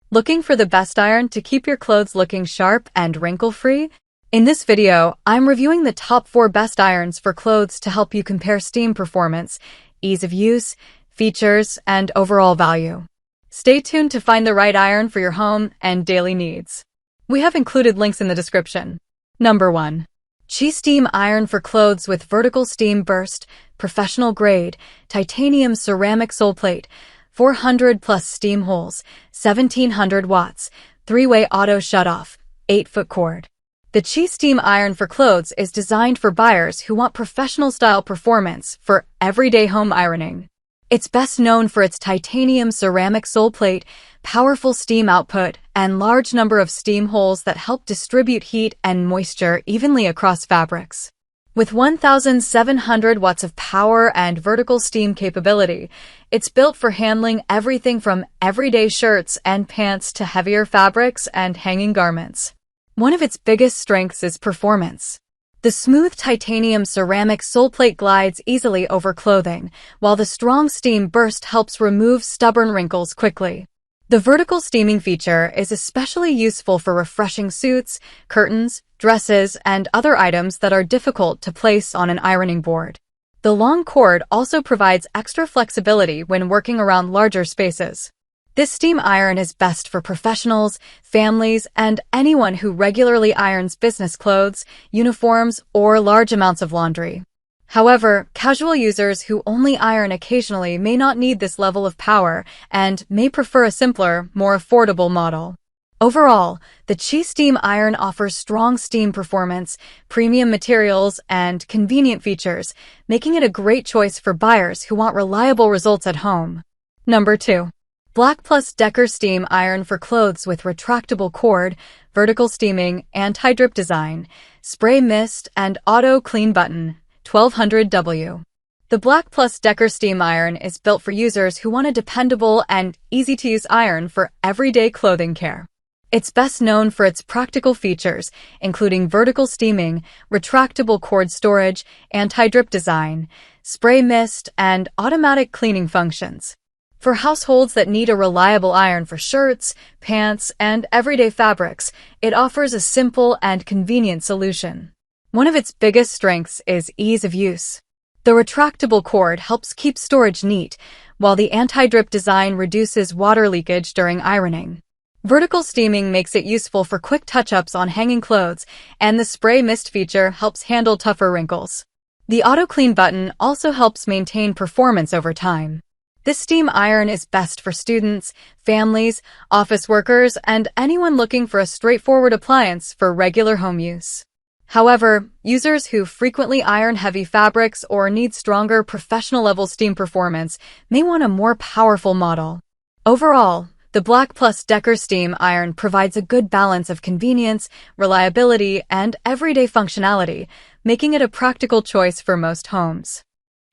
Looking for the best iron to keep your clothes looking sharp and wrinkle-free? In this video, I'm reviewing the top 4 best irons for clothes to help you compare steam performance, ease of use, features, and overall value. Stay tuned to find the right iron for your home and daily needs. We have included links in the description. Number 1. Pursteam iron for clothes with vertical steam burst, professional grade, titanium ceramic soleplate, 400 plus steam holes, 1700 watts, 3-way auto shutoff, 8-foot cord. The Pursteam iron for clothes is designed for buyers who want professional-style performance for everyday home ironing. It's best known for its titanium ceramic soleplate, powerful steam output, and large number of steam holes that help distribute heat and moisture evenly across fabrics. With 1,700 watts of power and vertical steam capability, it's built for handling everything from everyday shirts and pants to heavier fabrics and hanging garments. One of its biggest strengths is performance. The smooth titanium ceramic soleplate glides easily over clothing, while the strong steam burst helps remove stubborn wrinkles quickly. The vertical steaming feature is especially useful for refreshing suits, curtains, dresses, and other items that are difficult to place on an ironing board. The long cord also provides extra flexibility when working around larger spaces. This steam iron is best for professionals, families, and anyone who regularly irons business clothes, uniforms, or large amounts of laundry. However, casual users who only iron occasionally may not need this level of power and may prefer a simpler, more affordable model. Overall, the Pursteam iron offers strong steam performance, premium materials, and convenient features, making it a great choice for buyers who want reliable results at home. Number 2. Black Plus Decker Steam Iron for clothes with retractable cord, vertical steaming, anti-drip design, spray mist, and auto clean button, 1200W. The Black Plus Decker Steam Iron is built for users who want a dependable and easy-to-use iron for everyday clothing care. It's best known for its practical features, including vertical steaming, retractable cord storage, anti-drip design, spray mist, and automatic cleaning functions. For households that need a reliable iron for shirts, pants, and everyday fabrics, it offers a simple and convenient solution. One of its biggest strengths is ease of use. The retractable cord helps keep storage neat, while the anti-drip design reduces water leakage during ironing. Vertical steaming makes it useful for quick touch-ups on hanging clothes, and the spray mist feature helps handle tougher wrinkles. The auto clean button also helps maintain performance over time. This steam iron is best for students, families, office workers, and anyone looking for a straightforward appliance for regular home use. However, users who frequently iron heavy fabrics or need stronger professional-level steam performance may want a more powerful model. Overall, the Black Plus Decker Steam Iron provides a good balance of convenience, reliability, and everyday functionality, making it a practical choice for most homes.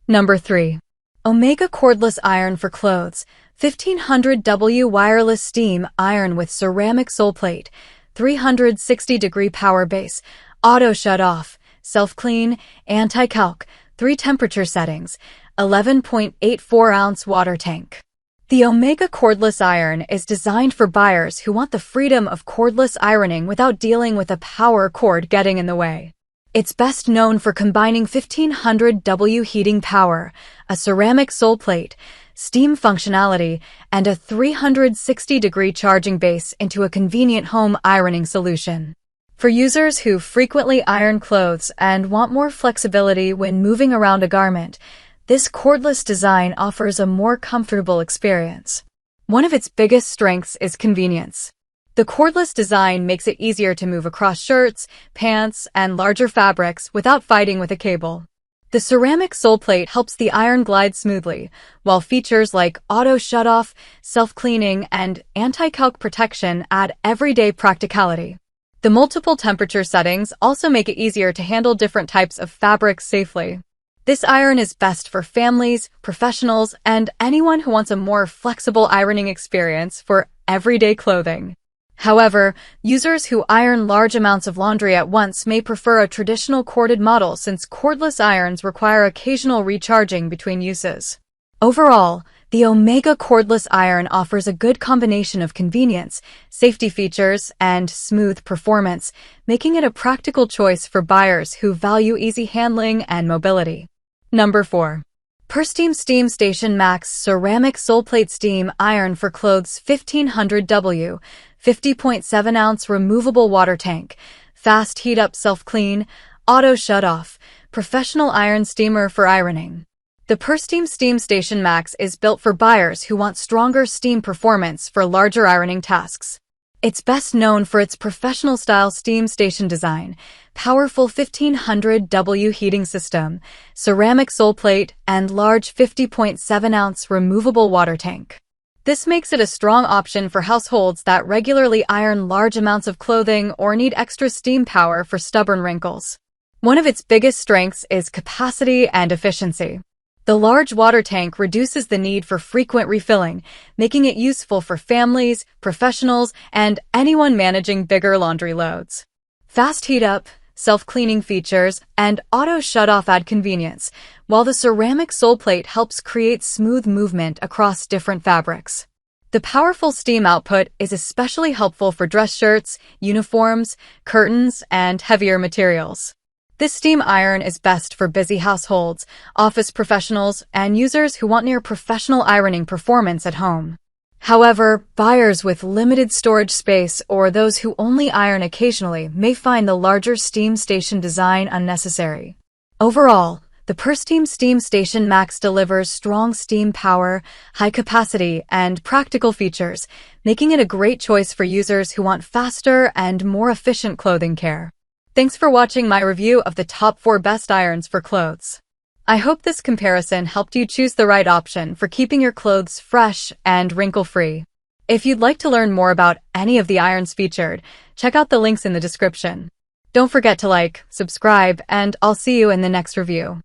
Number 3. Omega Cordless Iron for Clothes, 1500W Wireless Steam Iron with Ceramic Soleplate, 360-degree power base, auto shut-off, self-clean, anti-calc, 3 temperature settings, 11.84-ounce water tank. The Omega Cordless Iron is designed for buyers who want the freedom of cordless ironing without dealing with a power cord getting in the way. It's best known for combining 1500W heating power, a ceramic soleplate, steam functionality, and a 360-degree charging base into a convenient home ironing solution. For users who frequently iron clothes and want more flexibility when moving around a garment, this cordless design offers a more comfortable experience. One of its biggest strengths is convenience. The cordless design makes it easier to move across shirts, pants, and larger fabrics without fighting with a cable. The ceramic soleplate helps the iron glide smoothly, while features like auto shutoff, self-cleaning, and anti-calc protection add everyday practicality. The multiple temperature settings also make it easier to handle different types of fabrics safely. This iron is best for families, professionals, and anyone who wants a more flexible ironing experience for everyday clothing. However, users who iron large amounts of laundry at once may prefer a traditional corded model since cordless irons require occasional recharging between uses. Overall, The Omega cordless iron offers a good combination of convenience, safety features, and smooth performance, making it a practical choice for buyers who value easy handling and mobility. Number 4. Pursteam Steam Station Max Ceramic Soleplate Steam Iron for Clothes 1500W, 50.7-ounce removable water tank, fast heat-up self-clean, auto shut-off, professional iron steamer for ironing. The Pursteam Steam Station Max is built for buyers who want stronger steam performance for larger ironing tasks. It's best known for its professional-style steam station design, powerful 1500W heating system, ceramic sole plate, and large 50.7-ounce removable water tank. This makes it a strong option for households that regularly iron large amounts of clothing or need extra steam power for stubborn wrinkles. One of its biggest strengths is capacity and efficiency. The large water tank reduces the need for frequent refilling, making it useful for families, professionals, and anyone managing bigger laundry loads. Fast heat-up, self-cleaning features, and auto shut-off add convenience, while the ceramic sole plate helps create smooth movement across different fabrics. The powerful steam output is especially helpful for dress shirts, uniforms, curtains, and heavier materials. This steam iron is best for busy households, office professionals, and users who want near professional ironing performance at home. However, buyers with limited storage space or those who only iron occasionally may find the larger steam station design unnecessary. Overall, the Pursteam Steam Station Max delivers strong steam power, high capacity, and practical features, making it a great choice for users who want faster and more efficient clothing care. Thanks for watching my review of the top 4 best irons for clothes. I hope this comparison helped you choose the right option for keeping your clothes fresh and wrinkle-free. If you'd like to learn more about any of the irons featured, check out the links in the description. Don't forget to like, subscribe, and I'll see you in the next review.